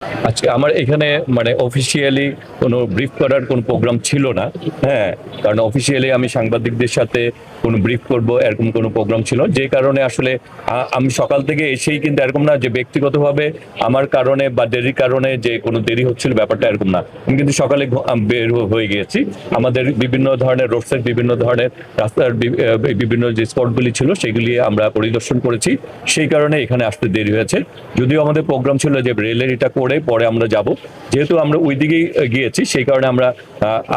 আজকে আমার এখানে মানে অফিসিয়ালি কোনো ব্রিফ করার কোনো প্রোগ্রাম ছিল না। হ্যাঁ, কারণ অফিসিয়ালি আমি সাংবাদিকদের সাথে কোনো ব্রিফ করব এরকম কোনো প্রোগ্রাম ছিল, যে কারণে আসলে আমি সকাল থেকে এসেই, কিন্তু এরকম না যে ব্যক্তিগতভাবে আমার কারণে বা দেরির কারণে যে কোনো দেরি হচ্ছিল, ব্যাপারটা এরকম না। আমি কিন্তু সকালে বের হয়ে গিয়েছি। আমাদের বিভিন্ন ধরনের রোডসের বিভিন্ন ধরনের রাস্তার বিভিন্ন যে স্পটগুলি ছিল সেগুলি আমরা পরিদর্শন করেছি, সেই কারণে এখানে আসতে দেরি হয়েছে। যদিও আমাদের প্রোগ্রাম ছিল যে রেলের এটা করে পরে আমরা যাব, যেহেতু আমরা ওই দিকেই গিয়েছি সেই কারণে আমরা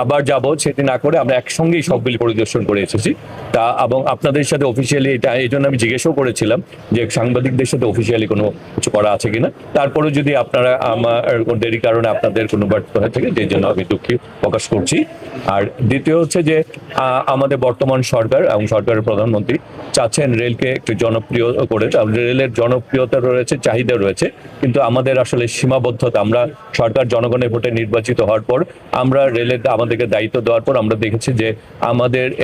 আবার যাব, সেটি না করে আমরা একসঙ্গেই সবগুলি পরিদর্শন করে এসেছি। তা এবং আপনাদের সাথে অফিসিয়ালি এটা এই জন্য আমি জিজ্ঞেসও করেছিলাম যে সাংবাদিকদের সাথে অফিসিয়ালি কোনো কিছু করা আছে কিনা। তারপরে যদি আপনারা আমার দেরি কারণে আপনাদের কোনো বার্তা হয়ে থাকে, যে জন্য আমি দুঃখ প্রকাশ করছি। আর দ্বিতীয় হচ্ছে যে আমাদের বর্তমান সরকার এবং সরকারের প্রধানমন্ত্রী চাচ্ছেন রেলকে একটু জনপ্রিয় করে। রেলের জনপ্রিয়তা রয়েছে, চাহিদা রয়েছে, কিন্তু আমাদের আসলে সীমাবদ্ধতা। আমরা সরকার জনগণের ভোটে নির্বাচিত হওয়ার পর আমরা রেলের আমাদেরকে দায়িত্ব দেওয়ার পর আমরা দেখেছি যে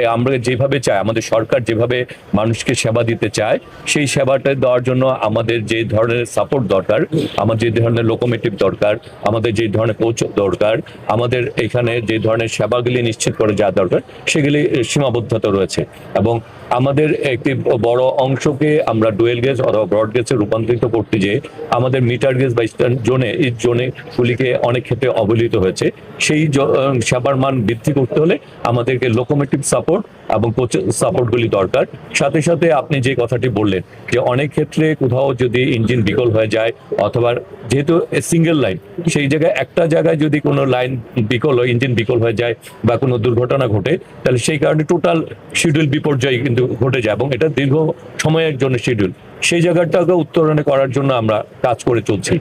আমরা যেভাবে চাই, আমাদের সরকার যেভাবে মানুষকে সেবা দিতে চায়, সেই সেবাটা দেওয়ার জন্য আমাদের যে ধরনের সাপোর্ট দরকার, আমাদের যে ধরনের লোকোমোটিভ দরকার, আমাদের যে ধরনের কোচ দরকার, আমাদের এখানে যে ধরনের সেবাগুলি নিশ্চিত করে যাওয়া দরকার, সেগুলি সীমাবদ্ধতা রয়েছে। এবং আমাদের একটি বড় অংশকে আমরা ডুয়েল গেজ অথবা ব্রড গেজে রূপান্তরিত করতে যেয়ে আমাদের মিটার গেজ বা জোনে, এই জোনেগুলিকে অনেক ক্ষেত্রে অবহেলিত হয়েছে। সেই সেবার মান বৃদ্ধি করতে হলে আমাদেরকে লোকোমোটিভ সাপোর্ট এবং কোচ সাপোর্টগুলি দরকার। সাথে সাথে আপনি যে কথাটি বললেন যে অনেক ক্ষেত্রে কোথাও যদি ইঞ্জিন বিকল হয়ে যায়, অথবা যেহেতু সিঙ্গেল লাইন, সেই জায়গায় একটা জায়গায় যদি কোনো লাইন বিকল হয়, ইঞ্জিন বিকল হয়ে যায় বা কোনো দুর্ঘটনা ঘটে, তাহলে সেই কারণে টোটাল শিডিউল বিপর্যয় কিন্তু ঘটে যায়, এবং এটা দীর্ঘ সময়ের জন্য শিডিউল। সেই জায়গাটাকে উত্তরণে করার জন্য আমরা কাজ করে চলছি।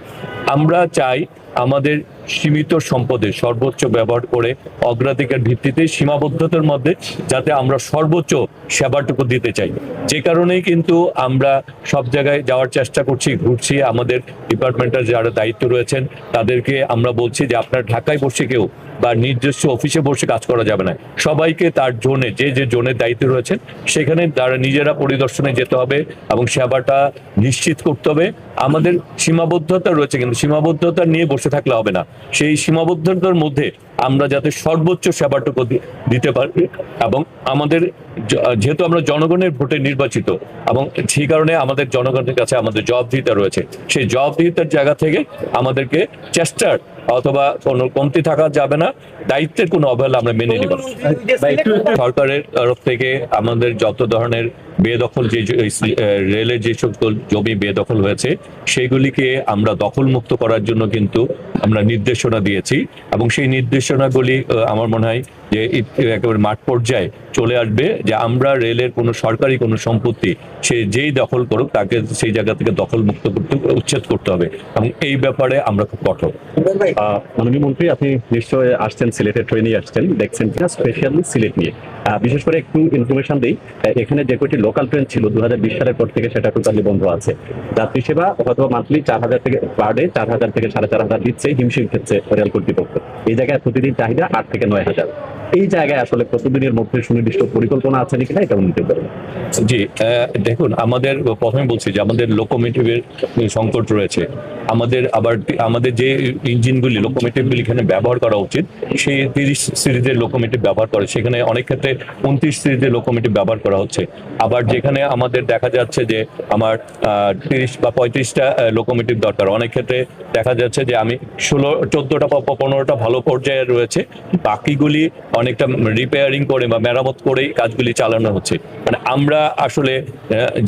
আমরা চাই আমাদের সীমিত সম্পদের সর্বোচ্চ ব্যবহার করে অগ্রাধিকার ভিত্তিতে সীমাবদ্ধতার মধ্যে যাতে আমরা সর্বোচ্চ সেবাটুকু দিতে চাই। যে কারণেই কিন্তু আমরা সব জায়গায় যাওয়ার চেষ্টা করছি, ঘুরছি। আমাদের ডিপার্টমেন্টের যারা দায়িত্ব রয়েছেন তাদেরকে আমরা বলছি যে আপনারা ঢাকায় বসে কেউ বা নিজস্ব অফিসে বসে কাজ করা যাবে না, সবাইকে তার জোনে, যে যে জোনের দায়িত্ব রয়েছেন সেখানে তারা নিজেরা পরিদর্শনে যেতে হবে এবং সেবাটা নিশ্চিত করতে হবে। আমাদের সীমাবদ্ধতা রয়েছে, কিন্তু সীমাবদ্ধতা নিয়ে বসে থাকলে হবে না। সেই সীমাবদ্ধতার মধ্যে আমরা যাতে সর্বোচ্চ সেবাটুকু দিতে পারি, এবং আমাদের যেহেতু আমরা জনগণের ভোটে নির্বাচিত, এবং সেই কারণে আমাদের জনগণের কাছে আমাদের জবাবদিহিতা রয়েছে। সেই জবাবদিহিতার জায়গা থেকে আমাদেরকে চেষ্টার অথবা কোনো কমতি থাকা যাবে না, দায়িত্বের কোনো অবহেলা আমরা মেনে নিব না। সরকারের তরফ থেকে আমাদের যত ধরনের বেদখল, যে রেলের যে সকল জমি বেদখল হয়েছে সেগুলিকে আমরা দখল মুক্ত করার জন্য কিন্তু আমরা নির্দেশনা দিয়েছি, এবং সেই নির্দেশনাগুলি আমার মনে হয় যে একেবারে মাঠ পর্যায়ে চলে আসবে, যে আমরা রেলের কোনো সরকারি কোনো সম্পত্তি সে যেই দখল করুক তাকে সেই জায়গা থেকে দখল মুক্ত করতে, উচ্ছেদ করতে হবে, এবং এই ব্যাপারে আমরা খুব কঠোর। মাননীয় মন্ত্রী, আপনি নিশ্চয়ই আসছেন, সিলেটের ট্রেনে আসছেন, দেখছেন কিনা স্পেশালি সিলেট নিয়ে বিশেষ করে একটু ইনফরমেশন দিই। এখানে যে কয়টি লোকাল ট্রেন ছিল 2020 সালের পর থেকে সেটা টোটালি বন্ধ আছে। যাত্রী সেবা হয়তো মান্থলি 4,000 থেকে পার ডে 4,000 থেকে 4,500 দিচ্ছে হিমশিম খেচ্ছে রেল কর্তৃপক্ষ। এই জায়গায় প্রতিদিন চাহিদা 8 থেকে 9,000। এই জায়গায় আসলে প্রতিদিনের মধ্যে সুনির্দিষ্ট পরিকল্পনা আছে নাকি, এটা উন্নতি করবেন? জি, দেখুন, আমাদের প্রথমে বলছি যে আমাদের লোকোমোটিভের সংকট রয়েছে। আমাদের যে ইঞ্জিনগুলি, লোকোমোটিভগুলি এখানে ব্যবহার করা উচিত, সেই 30 সিরিজের লোকোমোটিভ ব্যবহার করে, সেখানে অনেক ক্ষেত্রে 29 সিরিজের লোকোমোটিভ ব্যবহার করা হচ্ছে। আবার যেখানে আমাদের দেখা যাচ্ছে যে আমার 30 বা 35টা লোকোমোটিভ দরকার, অনেক ক্ষেত্রে দেখা যাচ্ছে যে আমি 14টা বা 15টা ভালো পর্যায়ে রয়েছে, বাকিগুলি অনেকটা রিপেয়ারিং করে বা মেরামত করেই কাজগুলি চালানো হচ্ছে। মানে আমরা আসলে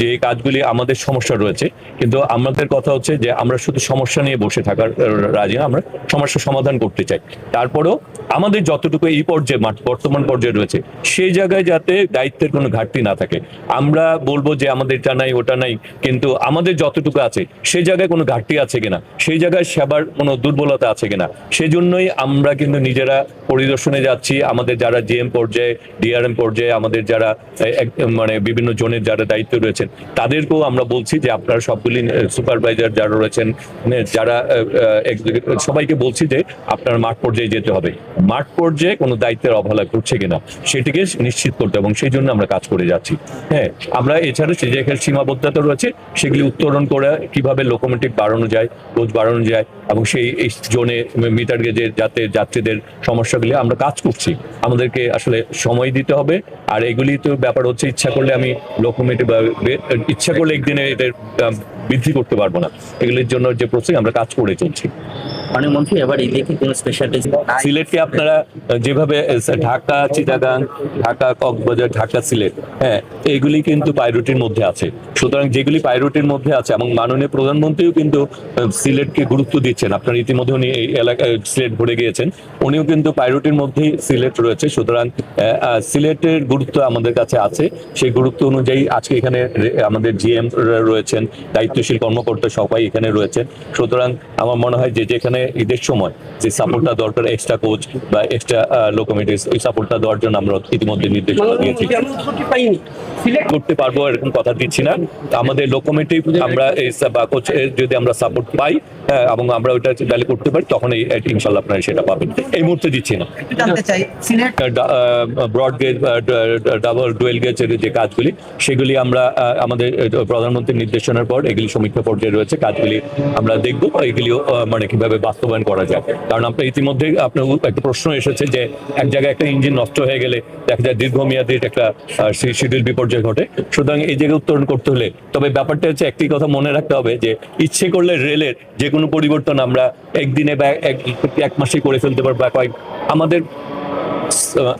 যে কাজগুলি আমাদের সমস্যা রয়েছে, কিন্তু আমাদের কথা হচ্ছে যে আমরা শুধু সমস্যা নিয়ে বসে থাকার রাজি না, আমরা সমস্যা সমাধান করতে চাই। তারপরেও আমাদের যতটুকু এই পর্যায়ে বর্তমান পর্যায়ে রয়েছে সেই জায়গায় যাতে দায়িত্বের কোনো ঘাটতি না থাকে। আমরা বলবো যে আমাদের এটা নাই ওটা নাই, কিন্তু আমাদের যতটুকু আছে সেই জায়গায় কোনো ঘাটতি আছে কিনা, সেই জায়গায় সেবার কোনো দুর্বলতা আছে কিনা, সেজন্যই আমরা কিন্তু নিজেরা পরিদর্শনে যাচ্ছি। আমাদের যারা জিএম পর্যায়ে, ডিআরএম পর্যায়ে, আমাদের যারা মানে বিভিন্ন জোনের যারা দায়িত্ব রয়েছেন, তাদেরকেও আমরা বলছি যে আপনারা সবগুলি সুপারভাইজার যারা রয়েছেন, যারা সবাইকে বলছি যে আপনারা মাঠ পর্যায়ে যেতে হবে, মাঠ পর্যায়ে কোনো দায়িত্বের অবহেলা করছে কিনা সেটিকে নিশ্চিত করতে, এবং সেই জন্য আমরা কাজ করে যাচ্ছি। হ্যাঁ, আমরা এছাড়া যে যেখানে সীমাবদ্ধতা রয়েছে সেগুলি উত্তরণ করে কিভাবে লোকোমোটিভ বাড়ানো যায়, কোচ বাড়ানো যায়, এবং সেই জোনে মিটার গেজে যাতে যাত্রীদের সমস্যাগুলি আমরা কাজ করছি। আমাদেরকে আসলে সময় দিতে হবে, আর এগুলি তো ব্যাপার হচ্ছে ইচ্ছা করলে আমি লোকোমোটিভ ইচ্ছা করলে একদিনে এদের বৃদ্ধি করতে পারবো না। এগুলির জন্য যে প্রসেস আমরা কাজ করে চলছি। মাননীয় মন্ত্রী, এবার এদিকে কোনো স্পেশালিটি সিলেটকে আপনারা যেভাবে ঢাকা, চিটাগাং, ঢাকা, কক্সবাজার, ঢাকা, সিলেট, হ্যাঁ, এগুলি কিন্তু প্রায়োরিটির মধ্যে আছে। সুতরাং যেগুলি প্রায়োরিটির মধ্যে আছে, এবং মাননীয় প্রধানমন্ত্রীও কিন্তু সিলেটকে গুরুত্ব দিচ্ছেন, আপনার ইতিমধ্যে উনি এই এলাকায় সিলেট ঘুরে গিয়েছেন, উনিও কিন্তু প্রায়োরিটির মধ্যেই সিলেট রয়েছে। সুতরাং সিলেটের গুরুত্ব আমাদের কাছে আছে। সেই গুরুত্ব অনুযায়ী আজকে এখানে আমাদের জিএম রয়েছেন, দায়িত্বশীল কর্মকর্তা সবাই এখানে রয়েছেন। সুতরাং আমার মনে হয় যে যেখানে ঈদের সময় যে সাপোর্টটা দরকার, এক্সট্রা কোচ বা এক্সট্রা লোকোমোটিভস, ওই সাপোর্টটা দেওয়ার জন্য আমরা ইতিমধ্যে নির্দেশনা দিয়েছি। করতে পারবো এরকম কথা দিচ্ছি না। আমাদের লোকোমোটিভ আমরা বা কোচ যদি আমরা সাপোর্ট পাই, হ্যাঁ, এবং আমরা ওইটা ভ্যালি করতে পারি, তখন এই ইনশাল্লাহ আপনারা সেটা পাবেন। এই মুহূর্তে দিচ্ছি না। জানতে চাই Sylhet broad gauge, double dual গেজের যে কাজগুলি, সেগুলি আমরা আমাদের প্রধানমন্ত্রীর নির্দেশনার পর এগুলি সমীক্ষা পর্যায়ে রয়েছে, কাজগুলি আমরা দেখবো এগুলিও মানে কিভাবে বাস্তবায়ন করা যায়। কারণ আপনার ইতিমধ্যে আপনার একটা প্রশ্ন এসেছে যে এক জায়গায় একটা ইঞ্জিন নষ্ট হয়ে গেলে দেখা যায় দীর্ঘমেয়াদী একটা শিডিউল বিপর্যয় ঘটে। সুতরাং এই জায়গায় উত্তরণ করতে হলে, তবে ব্যাপারটা হচ্ছে একটি কথা মনে রাখতে হবে যে ইচ্ছে করলে রেলের যে কোনো পরিবর্তন আমরা একদিনে বা এক মাসে করে ফেলতে পারবো।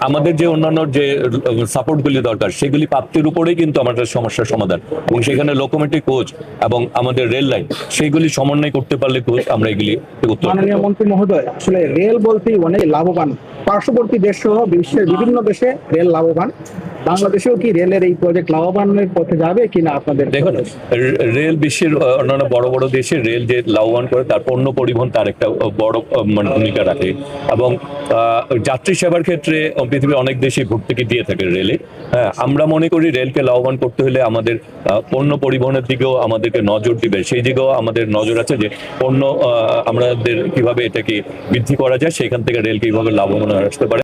আমাদের যে অন্যান্য যে সাপোর্টগুলি দরকার সেগুলি প্রাপ্তির উপরেই কিন্তু আমাদের সমস্যার সমাধান, এবং সেখানে লোকোমোটিভ কোচ এবং আমাদের রেল লাইন সেইগুলি সমন্বয় করতে পারলে কোচ আমরা এগুলি উত্তর। মাননীয় মন্ত্রী মহোদয়, আসলে রেল বলতেই অনেক লাভবান, পার্শ্ববর্তী দেশ সহ বিশ্বের বিভিন্ন দেশে রেল লাভবান। বাংলাদেশেও কি রেলের এই প্রজেক্ট লাভবানের পথে যাবে কিনা আপনাদের? দেখুন, রেল বিশ্বের অন্যান্য বড় বড় দেশে রেল যে লাভবান করে, তার পণ্য পরিবহন তার একটা বড় মানে ভূমিকা রাখে, এবং যাত্রী সেবার ক্ষেত্রে পৃথিবীর অনেক দেশে ভর্তুকি দিয়ে থাকে রেলে। হ্যাঁ, আমরা মনে করি রেলকে লাভবান করতে হলে আমাদের পণ্য পরিবহনের দিকেও আমাদেরকে নজর দিবে, সেই দিকেও আমাদের নজর আছে যে পণ্য আমাদের কিভাবে এটাকে বৃদ্ধি করা যায়, সেখান থেকে রেলকে কিভাবে লাভবান আসতে পারে।